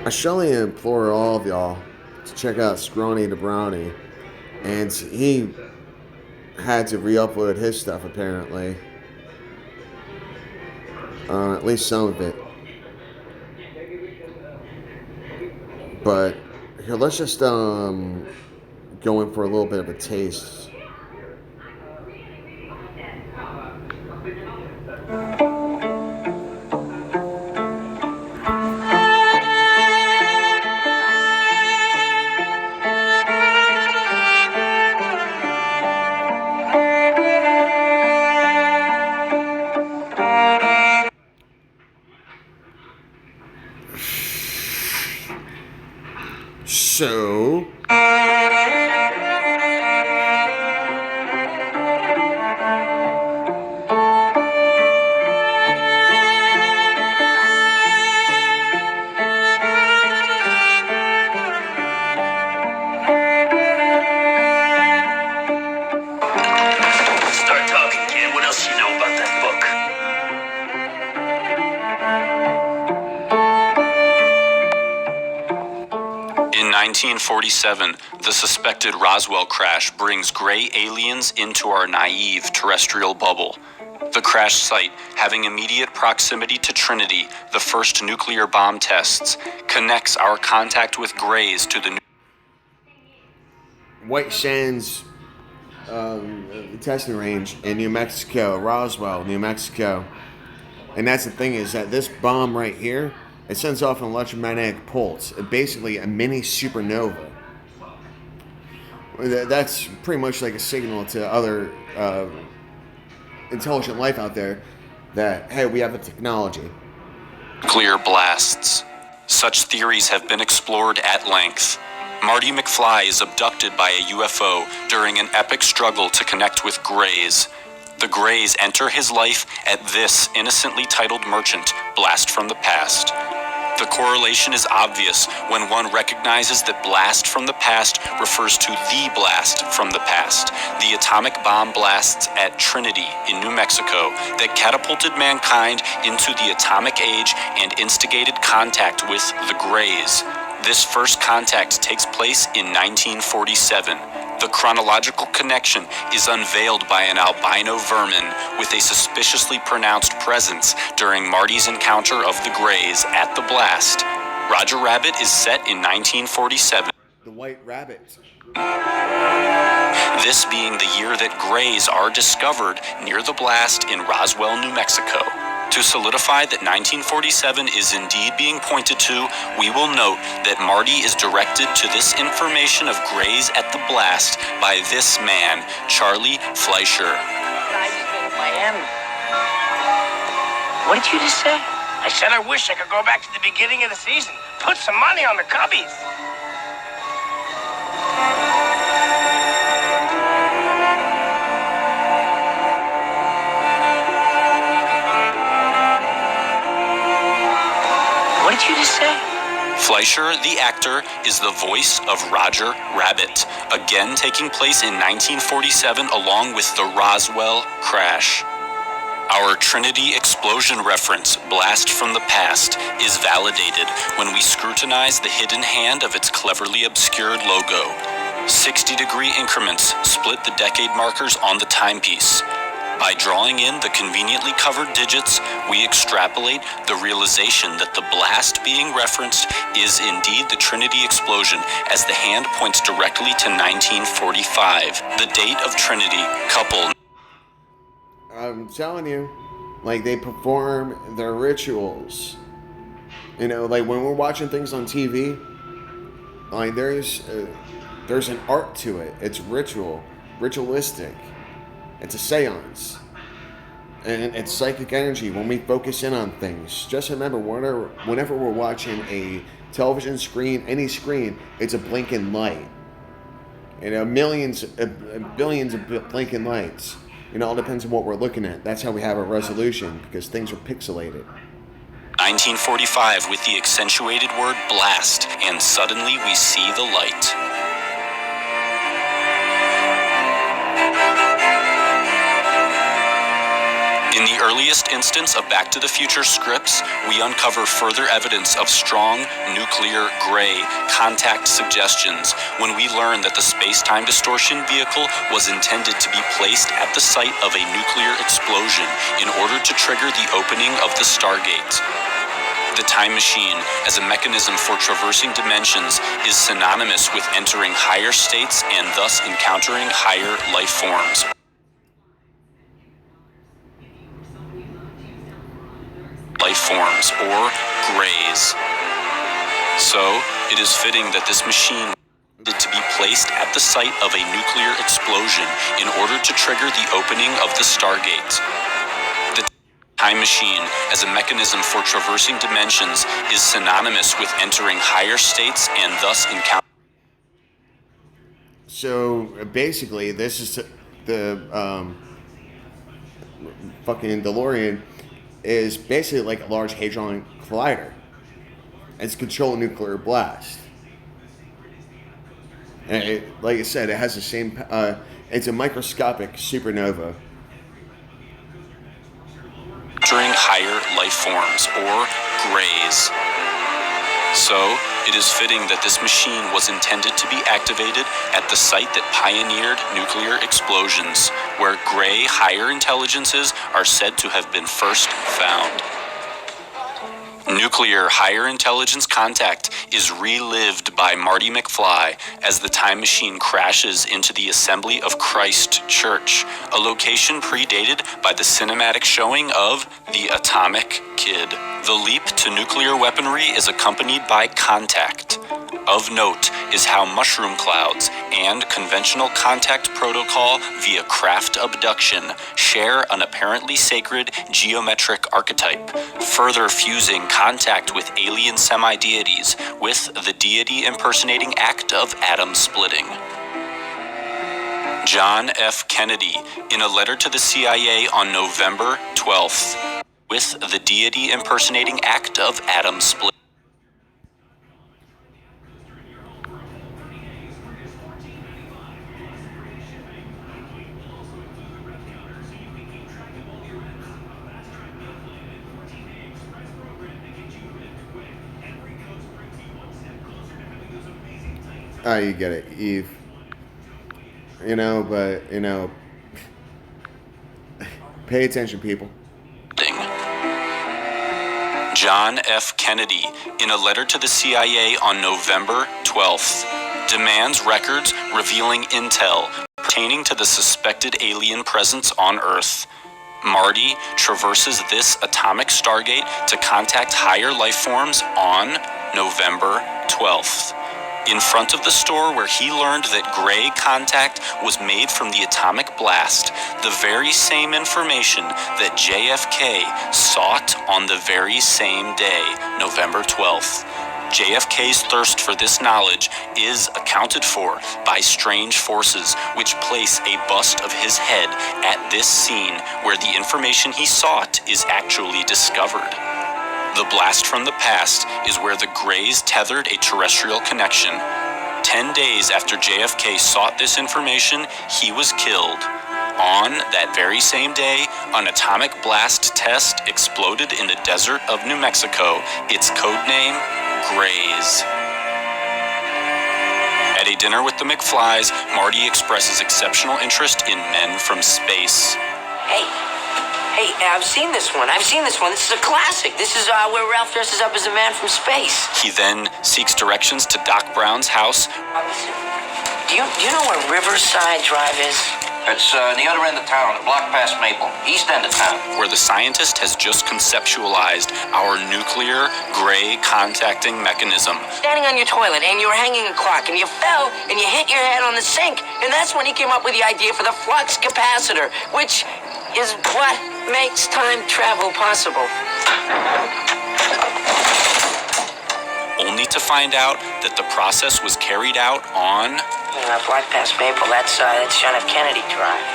I strongly implore all of y'all to check out Scrawny the Brownie. And he had to re-upload his stuff apparently, at least some of it. But here, let's just go in for a little bit of a taste. So, Start talking, kid. What else you know about that book? In 1947, the suspected Roswell crash brings gray aliens into our naive terrestrial bubble. The crash site, having immediate proximity to Trinity, the first nuclear bomb tests, connects our contact with grays to the White Sands testing range in New Mexico, Roswell, New Mexico. And that's the thing, is that this bomb right here, it sends off an electromagnetic pulse, basically a mini supernova. That's pretty much like a signal to other intelligent life out there that, hey, we have the technology. nuclear blasts. Such theories have been explored at length. Marty McFly is abducted by a UFO during an epic struggle to connect with Greys. The Greys enter his life at this innocently titled merchant, Blast from the Past. The correlation is obvious when one recognizes that blast from the past refers to the blast from the past, the atomic bomb blasts at Trinity in New Mexico that catapulted mankind into the atomic age and instigated contact with the Greys. This first contact takes place in 1947. The chronological connection is unveiled by an albino vermin with a suspiciously pronounced presence during Marty's encounter of the Greys at the blast. Roger Rabbit is set in 1947. The White Rabbit. This being the year that Greys are discovered near the blast in Roswell, New Mexico. To solidify that 1947 is indeed being pointed to, we will note that Marty is directed to this information of Greys at the blast by this man, Charlie Fleischer. Guys in Miami. What did you just say? I said I wish I could go back to the beginning of the season. Put some money on the Cubbies. What did you just say? Fleischer, the actor, is the voice of Roger Rabbit, again taking place in 1947 along with the Roswell crash. Our Trinity explosion reference, Blast from the Past, is validated when we scrutinize the hidden hand of its cleverly obscured logo. 60-degree increments split the decade markers on the timepiece. By drawing in the conveniently covered digits, we extrapolate the realization that the blast being referenced is indeed the Trinity explosion, as the hand points directly to 1945, the date of Trinity, coupled. I'm telling you, like, they perform their rituals. You know, like when we're watching things on TV, like there's an art to it. It's ritualistic. It's a seance. And it's psychic energy when we focus in on things. Just remember, whenever we're watching a television screen, any screen, it's a blinking light. You know, billions of blinking lights. It all depends on what we're looking at. That's how we have a resolution, because things are pixelated. 1945 with the accentuated word blast, and suddenly we see the light. In the the earliest instance of Back to the Future scripts, we uncover further evidence of strong nuclear gray contact suggestions when we learn that the space-time distortion vehicle was intended to be placed at the site of a nuclear explosion in order to trigger the opening of the Stargate. The time machine, as a mechanism for traversing dimensions, is synonymous with entering higher states and thus encountering higher life forms. Or grays. So, it is fitting that this machine needed to be placed at the site of a nuclear explosion in order to trigger the opening of the Stargate. The time machine, as a mechanism for traversing dimensions, is synonymous with entering higher states and thus encountering. So basically, this is the fucking DeLorean is basically like a large hadron collider. It's controlled nuclear blast. And like I said, it has the same. It's a microscopic supernova. Entering higher life forms, or grays. So, it is fitting that this machine was intended to be activated at the site that pioneered nuclear explosions, where gray higher intelligences are said to have been first found. Nuclear higher intelligence contact is relived by Marty McFly as the time machine crashes into the Assembly of Christ Church, a location predated by the cinematic showing of The Atomic Kid. The leap to nuclear weaponry is accompanied by contact. Of note is how mushroom clouds and conventional contact protocol via craft abduction share an apparently sacred geometric archetype, further fusing contact with alien semi-deities with the deity impersonating act of atom splitting. John F. Kennedy, in a letter to the CIA on November 12th, with the deity impersonating act of atom splitting. Oh, you get it, Eve. But pay attention, people. John F. Kennedy, in a letter to the CIA on November 12th, demands records revealing intel pertaining to the suspected alien presence on Earth. Marty traverses this atomic stargate to contact higher life forms on November 12th. In front of the store where he learned that gray contact was made from the atomic blast, the very same information that JFK sought on the very same day, November 12th. JFK's thirst for this knowledge is accounted for by strange forces which place a bust of his head at this scene where the information he sought is actually discovered. The blast from the past is where the Greys tethered a terrestrial connection. 10 days after JFK sought this information, he was killed. On that very same day, an atomic blast test exploded in the desert of New Mexico, its codename, Greys. At a dinner with the McFlys, Marty expresses exceptional interest in men from space. Hey, I've seen this one. This is a classic. This is where Ralph dresses up as a man from space. He then seeks directions to Doc Brown's house. Listen, do you know where Riverside Drive is? It's the other end of town, a block past Maple, east end of town. Where the scientist has just conceptualized our nuclear gray contacting mechanism. Standing on your toilet and you were hanging a clock and you fell and you hit your head on the sink. And that's when he came up with the idea for the flux capacitor, which is what makes time travel possible. Only to find out that the process was carried out on... Block past Maple, that's John F. Kennedy Drive.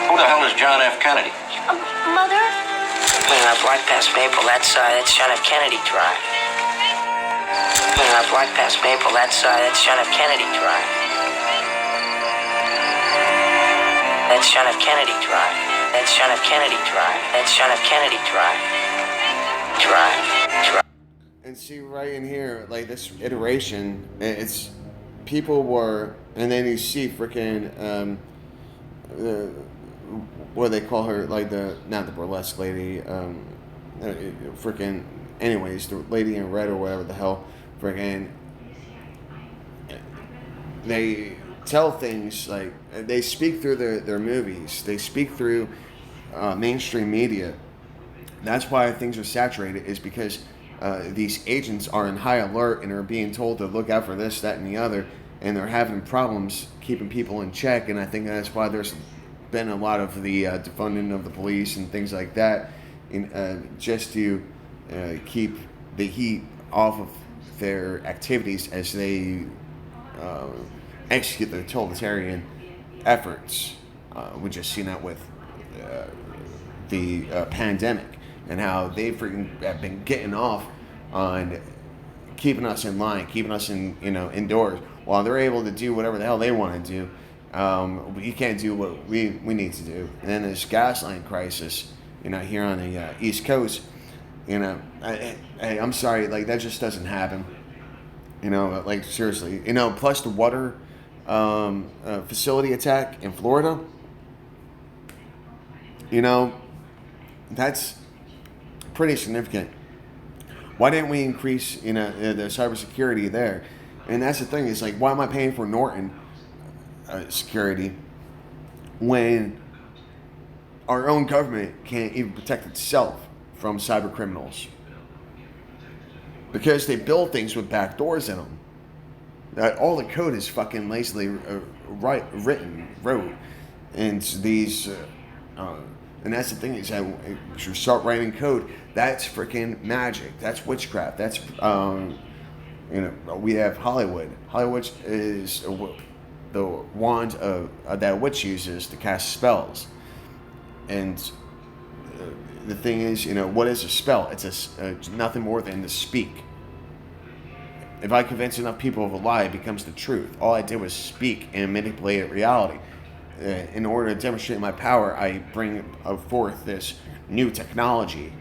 Who the hell is John F. Kennedy? Mother? Block past Maple, that's John F. Kennedy Drive. Block past Maple, that's John F. Kennedy Drive. That's John F. Kennedy Drive. That's John F. Kennedy Drive. That's John F. Kennedy Drive. Drive. And see right in here, like this iteration, it's people were, and then you see freaking uh, what do they call her, like the not the burlesque lady, freaking anyways, the lady in red or whatever the hell, freaking they tell things like they speak through their movies, they speak through mainstream media. That's why things are saturated, is because these agents are in high alert and are being told to look out for this, that, and the other, and they're having problems keeping people in check. And I think that's why there's been a lot of the defunding of the police and things like that, just to keep the heat off of their activities as they execute their totalitarian efforts. We just seen that with the pandemic, and how they freaking have been getting off on keeping us in line, keeping us indoors, while they're able to do whatever the hell they want to do. We can't do what we need to do. And then this gas line crisis, here on the East Coast, I'm sorry, like that just doesn't happen. Like seriously, plus the water facility attack in Florida, that's pretty significant. Why didn't we increase, the cybersecurity there? And that's the thing, is like, why am I paying for Norton security when our own government can't even protect itself from cyber criminals? Because they build things with back doors in them. That all the code is fucking lazily wrote, and these. And that's the thing, is that you start writing code, that's freaking magic. That's witchcraft. That's we have Hollywood. Hollywood is the wand that a witch uses to cast spells. And the thing is, what is a spell? It's nothing more than to speak. If I convince enough people of a lie, it becomes the truth. All I did was speak and manipulate reality. In order to demonstrate my power, I bring forth this new technology,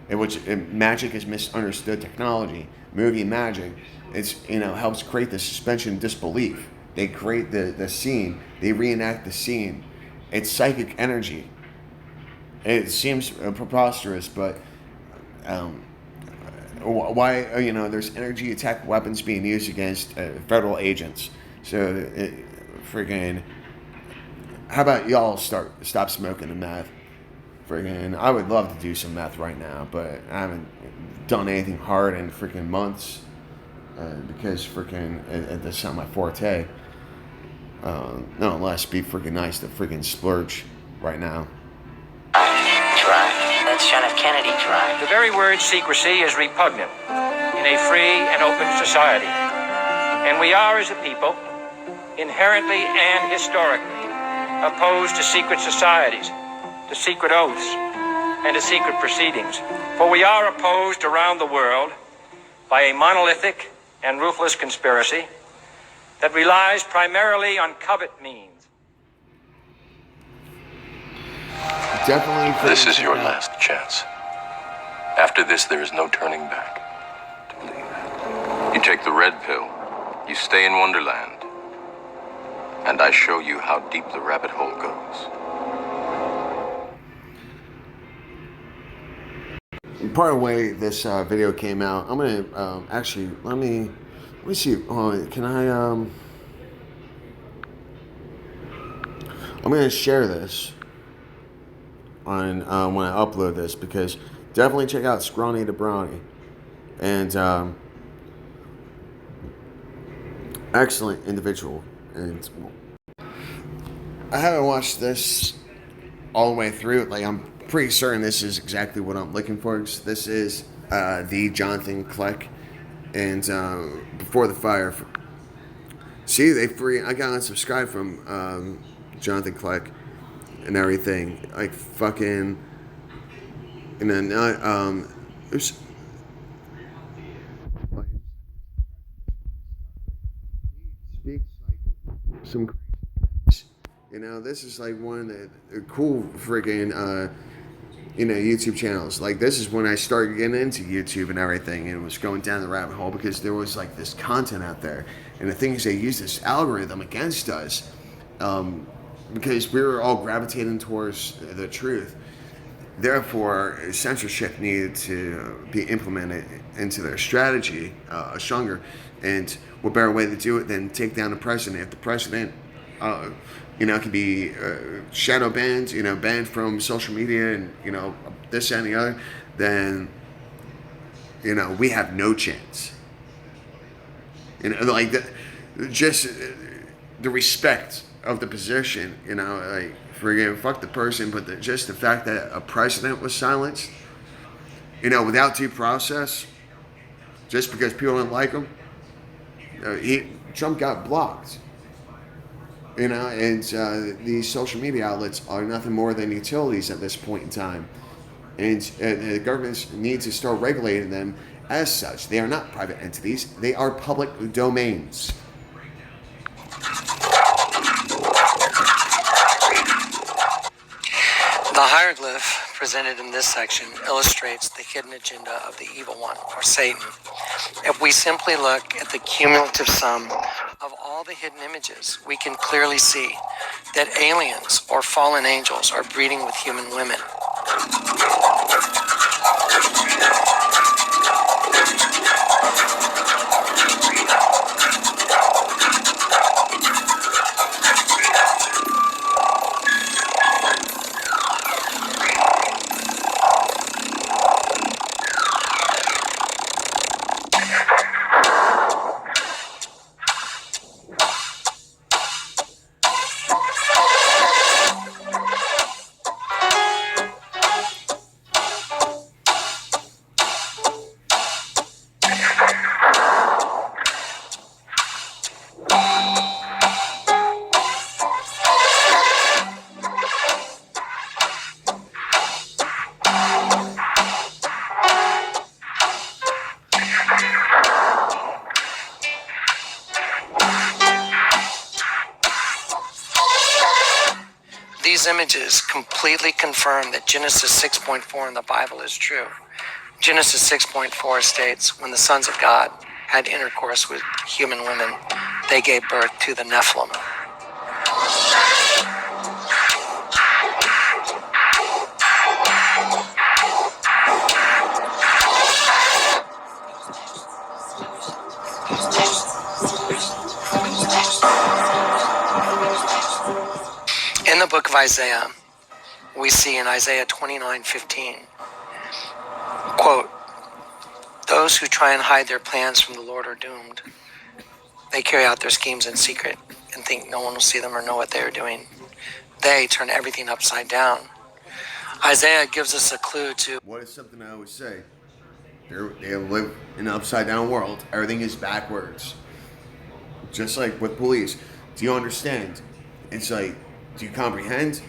in which magic is misunderstood technology. Movie magic, it's helps create the suspension of disbelief. They create the scene, they reenact the scene. It's psychic energy. It seems preposterous, but why there's energy attack weapons being used against federal agents? So freaking. How about y'all stop smoking the meth? Freaking, I would love to do some meth right now, but I haven't done anything hard in freaking months because freaking that's not my forte. Nonetheless, be freaking nice to freaking splurge right now. Drive. That's John F. Kennedy Drive. The very word secrecy is repugnant in a free and open society. And we are, as a people, inherently and historically opposed to secret societies, to secret oaths, and to secret proceedings. For we are opposed around the world by a monolithic and ruthless conspiracy that relies primarily on covert means. Definitely. This is your last chance. After this, there is no turning back. To believe. You take the red pill, you stay in Wonderland, and I show you how deep the rabbit hole goes. Part of the way this video came out, I'm gonna actually let me see. Can I? I'm gonna share this on when I upload this, because definitely check out Scrawny to Brownie, and excellent individual. And I haven't watched this all the way through. Like, I'm pretty certain this is exactly what I'm looking for. This is the Jonathan Kleck, and Before the Fire. See, I got unsubscribed from Jonathan Kleck and everything. Like, fucking, and then oops. Speaks like some. You know, this is like one of the cool freaking YouTube channels. Like, this is when I started getting into YouTube and everything, and was going down the rabbit hole because there was like this content out there, and the thing is, they use this algorithm against us, because we were all gravitating towards the truth. Therefore, censorship needed to be implemented into their strategy stronger. And what better way to do it than take down the president? If the president, can be shadow banned, banned from social media, and this and the other, then we have no chance. Like just the respect of the position, like, forget, fuck the person, but just the fact that a president was silenced, without due process, just because people didn't like him, Trump got blocked. And these social media outlets are nothing more than utilities at this point in time. And the governments need to start regulating them as such. They are not private entities, they are public domains. The hieroglyph presented in this section illustrates the hidden agenda of the evil one, or Satan. If we simply look at the cumulative sum of all the hidden images, we can clearly see that aliens or fallen angels are breeding with human women. These images completely confirm that Genesis 6.4 in the Bible is true. Genesis 6.4 states, when the sons of God had intercourse with human women, they gave birth to the Nephilim. In the book of Isaiah, we see in Isaiah 29:15, quote, "Those who try and hide their plans from the Lord are doomed. They carry out their schemes in secret and think no one will see them or know what they are doing. They turn everything upside down." Isaiah gives us a clue to what is something I always say. They live in an upside down world. Everything is backwards. Just like with police. Do you understand? It's like, do you comprehend?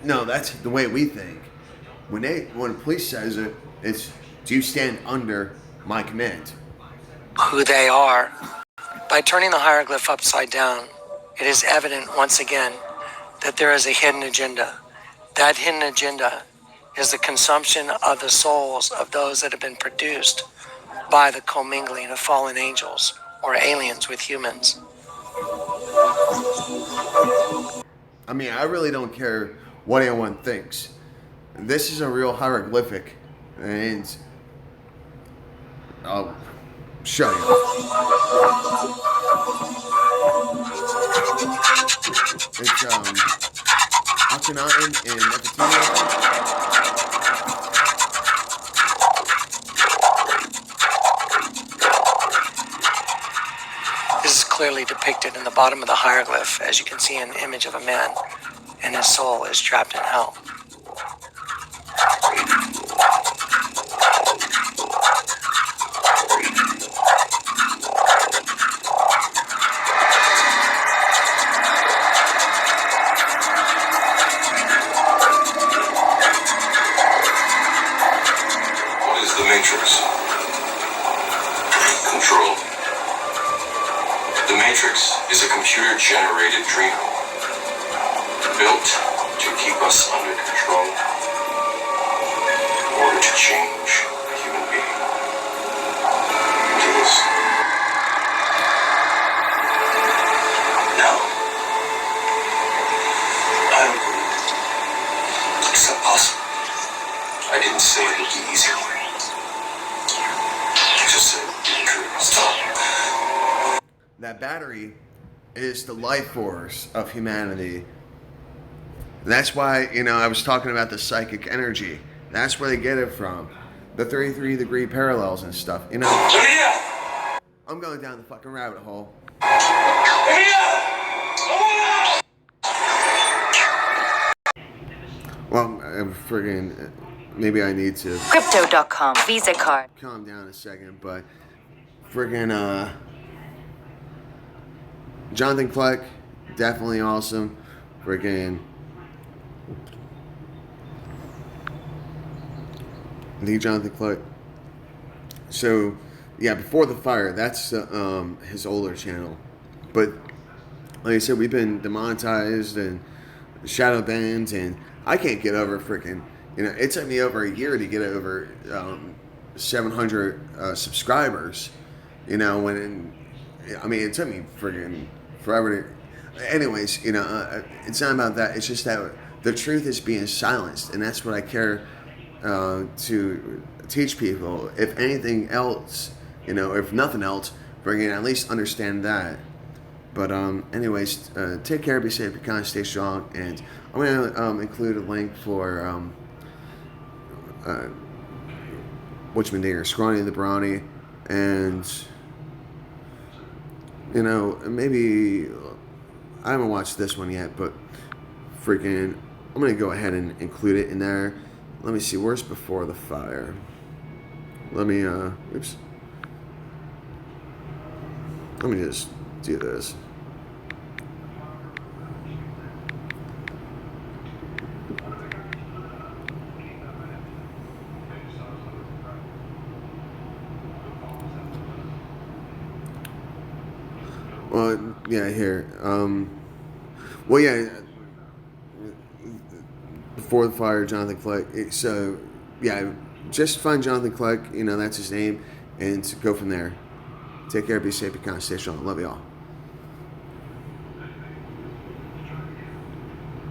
No, that's the way we think. When the police says it, it's, do you stand under my command? who they are. By turning the hieroglyph upside down, it is evident once again that there is a hidden agenda. That hidden agenda is the consumption of the souls of those that have been produced by the commingling of fallen angels or aliens with humans. I mean, I really don't care what anyone thinks. This is a real hieroglyphic, and I'll show you. It's Akhenaten and Nefertiti. This is clearly depicted in the bottom of the hieroglyph, as you can see an image of a man, and his soul is trapped in hell. What is the Matrix? Control. The Matrix is a computer-generated dream. built to keep us under control in order to change a human being into this. No. I don't believe it. It's impossible. I didn't say it would be easy. I just said it would be true. Stop. That battery is the life force of humanity. That's why, I was talking about the psychic energy. That's where they get it from. The 33-degree parallels and stuff. I'm going down the fucking rabbit hole. Well, friggin', maybe I need to Crypto.com Visa card. calm down a second, but friggin', Jonathan Kleck, definitely awesome. Friggin', the Jonathan Kleck. So, yeah, Before the Fire, that's his older channel. But, like I said, we've been demonetized and shadow banned, and I can't get over freaking, it took me over a year to get over 700 subscribers, when, it took me freaking forever to, anyways, it's not about that, it's just that the truth is being silenced, and that's what I care to teach people. If anything else, if nothing else, freaking at least understand that. But anyways, take care, be safe, be kind, stay strong, and I'm gonna include a link for whatchamadinger, Scrawny the Brownie, and maybe I haven't watched this one yet, but freaking I'm gonna go ahead and include it in there. Let me see, where's Before the Fire? Let me oops. Let me just do this. Well, yeah, here. Well, yeah. Before the Fire, Jonathan Kleck. So, yeah, just find Jonathan Kleck. That's his name, and go from there. Take care, be safe, be kind, stay strong. Love y'all.